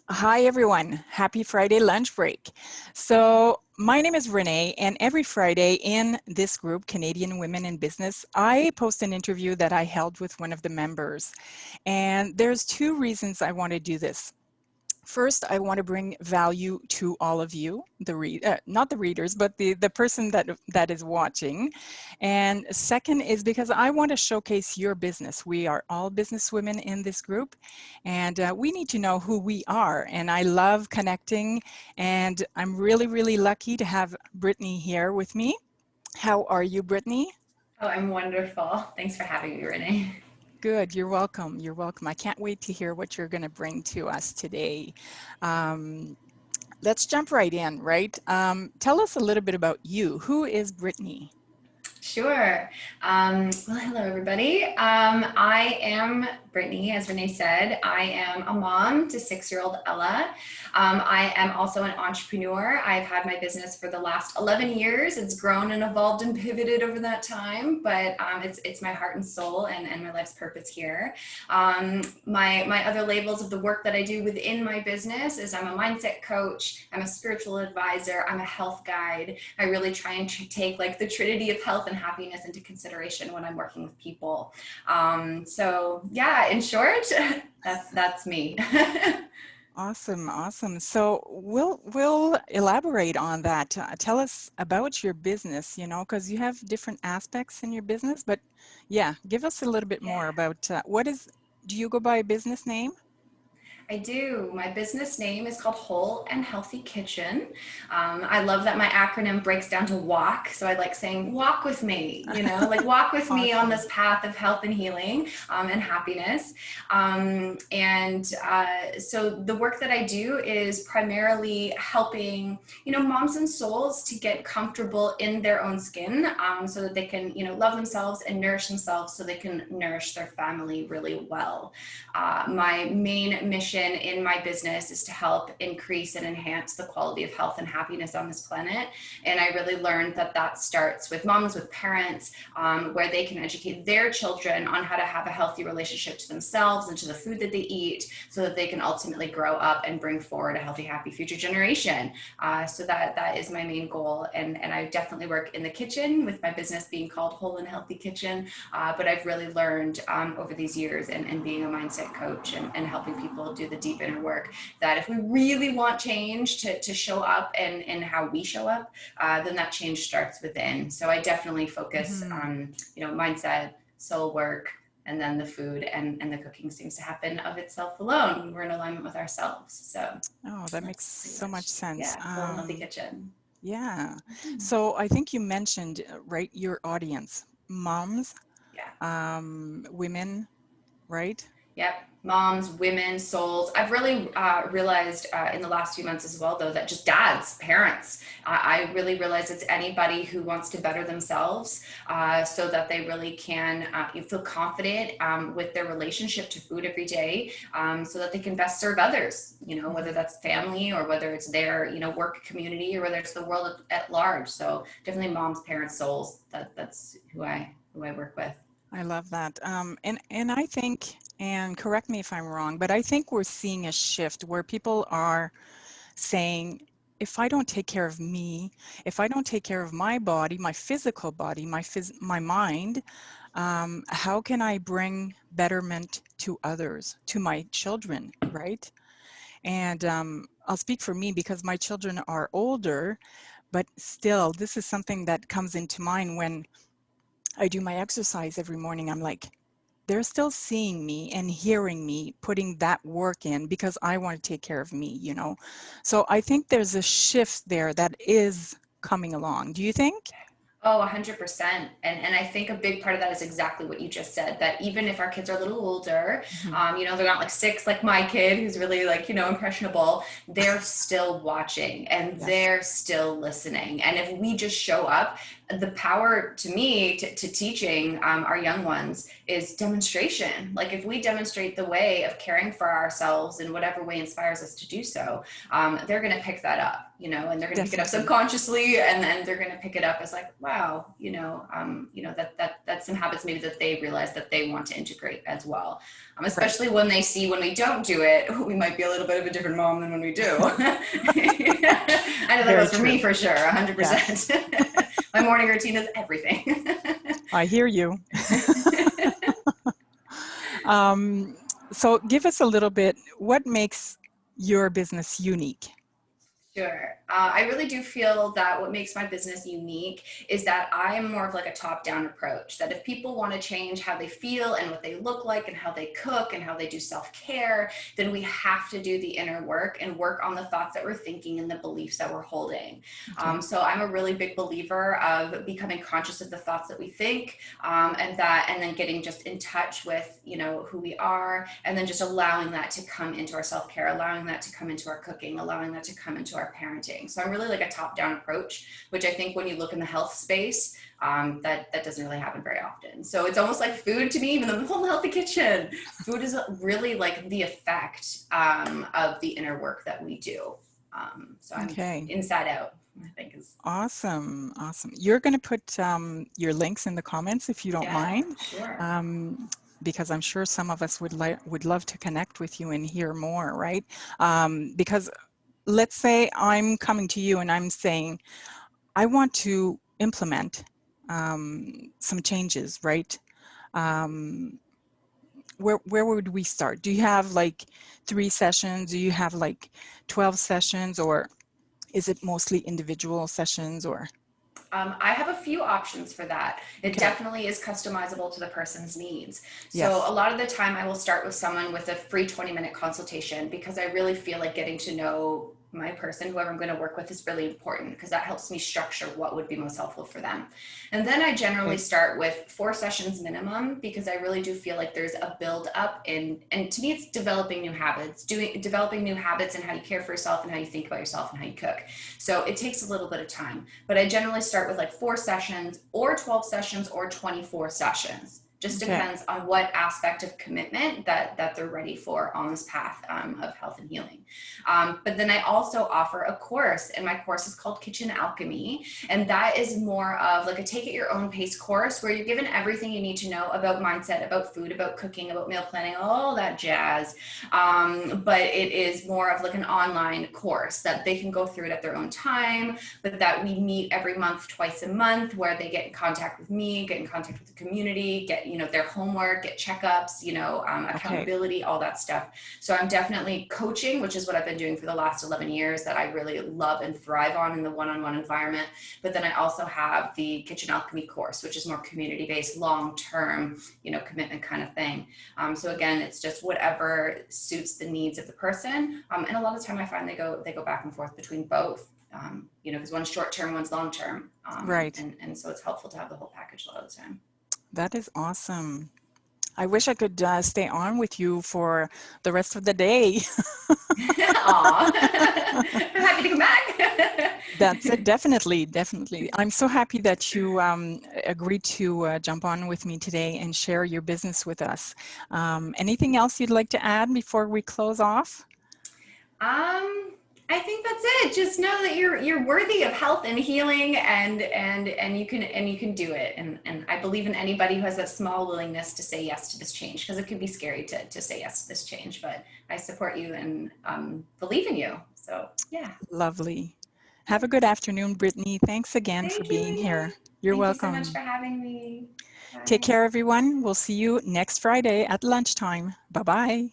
Hi, everyone. Happy Friday lunch break. So my name is Renee, and every Friday in this group, Canadian Women in Business, I post an interview that I held with one of the members. And there's two reasons I want to do this. First, I want to bring value to all of you, not the readers, but the person that is watching. And second is because I want to showcase your business. We are all business women in this group, and we need to know who we are. And I love connecting, and I'm really, really lucky to have Brittany here with me. How are you, Brittany? Oh, I'm wonderful. Thanks for having me, Renee. Good. You're welcome. You're welcome. I can't wait to hear what you're going to bring to us today. Um, let's jump right in, right? Tell us a little bit about you. Who is Brittany? Sure. Well, hello, everybody. I am Brittany, as Renee said. I am a mom to 6-year-old Ella. I am also an entrepreneur. I've had my business for the last 11 years. It's grown and evolved and pivoted over that time, but it's my heart and soul and my life's purpose here. My other labels of the work that I do within my business is I'm a mindset coach, I'm a spiritual advisor, I'm a health guide. I really try and take like the trinity of health and happiness into consideration when I'm working with people. So yeah, in short, that's me. Awesome, awesome. So we'll elaborate on that. Tell us about your business, because you have different aspects in your business, but yeah, give us a little bit Yeah. more about do you go by a business name? I do. My business name is called Whole and Healthy Kitchen. I love that my acronym breaks down to walk. So I like saying, walk with me, like walk with me on Awesome. this path of health and healing and happiness. So the work that I do is primarily helping, moms and souls to get comfortable in their own skin so that they can, love themselves and nourish themselves so they can nourish their family really well. My main mission in my business is to help increase and enhance the quality of health and happiness on this planet. And I really learned that starts with moms, with parents, where they can educate their children on how to have a healthy relationship to themselves and to the food that they eat so that they can ultimately grow up and bring forward a healthy, happy future generation. So that is my main goal. And I definitely work in the kitchen with my business being called Whole and Healthy Kitchen. But I've really learned over these years and being a mindset coach and helping people do the deep inner work that if we really want change to show up and how we show up, then that change starts within. So I definitely focus Mm-hmm. on, mindset, soul work, and then the food and the cooking seems to happen of itself alone when we're in alignment with ourselves. So Oh, that makes that's pretty so much much, sense. yeah, Whole and Healthy Kitchen. Yeah. So I think you mentioned, right, your audience, moms, Yeah. women, right? Yep. Moms, women, souls. I've really realized in the last few months as well, though, that just dads, parents, I really realize it's anybody who wants to better themselves so that they really can feel confident with their relationship to food every day so that they can best serve others, whether Mhm. that's family or whether it's their, work community or whether it's the world at large. So definitely moms, parents, souls. That's who I work with. I love that. And I think, and correct me if I'm wrong, but I think we're seeing a shift where people are saying, if I don't take care of me, if I don't take care of my body, my physical body, my mind, how can I bring betterment to others, to my children, right? And I'll speak for me because my children are older, but still, this is something that comes into mind when I do my exercise every morning. I'm like, they're still seeing me and hearing me putting that work in because I want to take care of me. So I think there's a shift there that is coming along. Do you think? Oh, 100%. And I think a big part of that is exactly what you just said, that even if our kids are a little older, Mhm. they're not like 6, like my kid, who's really like, impressionable, they're still watching and Yes. they're still listening. And if we just show up, the power to me to teaching our young ones is demonstration. Like if we demonstrate the way of caring for ourselves in whatever way inspires us to do so, they're going to pick that up, you know, and they're going to pick it up subconsciously, and then they're going to pick it up as like, wow, you know, that's some habits maybe that they realize that they want to integrate as well. Especially right. When they see when we don't do it, we might be a little bit of a different mom than when we do. I know that was for me for sure, 100%. Yeah. My morning routine is everything. I hear you. So give us a little bit, what makes your business unique? Sure. I really do feel that what makes my business unique is that I am more of like a top-down approach, that if people want to change how they feel and what they look like and how they cook and how they do self-care, then we have to do the inner work and work on the thoughts that we're thinking and the beliefs that we're holding. Okay. So I'm a really big believer of becoming conscious of the thoughts that we think, and then getting just in touch with, you know, who we are, and then just allowing that to come into our self-care, allowing that to come into our cooking, allowing that to come into our parenting. So I'm really like a top-down approach, which I think when you look in the health space, that doesn't really happen very often. So it's almost like food to me, even though the whole healthy kitchen, food is really like the effect of the inner work that we do. So I'm inside out, I think is awesome. Awesome. You're going to put your links in the comments if you don't mind. Sure. Because I'm sure some of us would love to connect with you and hear more, right? Because let's say I'm coming to you and I'm saying, I want to implement some changes, right? Where would we start? Do you have like 3 sessions? Do you have like 12 sessions, or is it mostly individual sessions, or? I have a few options for that. It definitely is customizable to the person's needs. So Yes. A lot of the time I will start with someone with a free 20-minute consultation, because I really feel like getting to know my person, whoever I'm going to work with, is really important, because that helps me structure what would be most helpful for them. And then I generally start with 4 sessions minimum, because I really do feel like there's a build up and to me it's developing new habits, developing new habits and how you care for yourself and how you think about yourself and how you cook. So it takes a little bit of time, but I generally start with like 4 sessions or 12 sessions or 24 sessions. Just depends on what aspect of commitment that they're ready for on this path of health and healing. But then I also offer a course, and my course is called Kitchen Alchemy. And that is more of like a take at your own pace course, where you're given everything you need to know about mindset, about food, about cooking, about meal planning, all that jazz. But it is more of like an online course that they can go through it at their own time, but that we meet every month, twice a month, where they get in contact with me, get in contact with the community, get, you know, their homework, get checkups, you know, accountability, all that stuff. So I'm definitely coaching, which is what I've been doing for the last 11 years, that I really love and thrive on in the one-on-one environment. But then I also have the Kitchen Alchemy course, which is more community-based, long-term, you know, commitment kind of thing. So again, it's just whatever suits the needs of the person. And a lot of the time I find they go back and forth between both. You know, because one's short-term, one's long-term. Right. And so it's helpful to have the whole package a lot of the time. That is awesome. I wish I could stay on with you for the rest of the day. Aw, I'm happy to come back. That's it, definitely, definitely. I'm so happy that you agreed to jump on with me today and share your business with us. Anything else you'd like to add before we close off? I think that's it. Just know that you're worthy of health and healing, and you can do it. And I believe in anybody who has that small willingness to say yes to this change, because it can be scary to say yes to this change, but I support you and believe in you. So yeah. Lovely. Have a good afternoon, Brittany. Thanks again for being here. You're welcome. Thank you so much for having me. Bye. Take care, everyone. We'll see you next Friday at lunchtime. Bye-bye.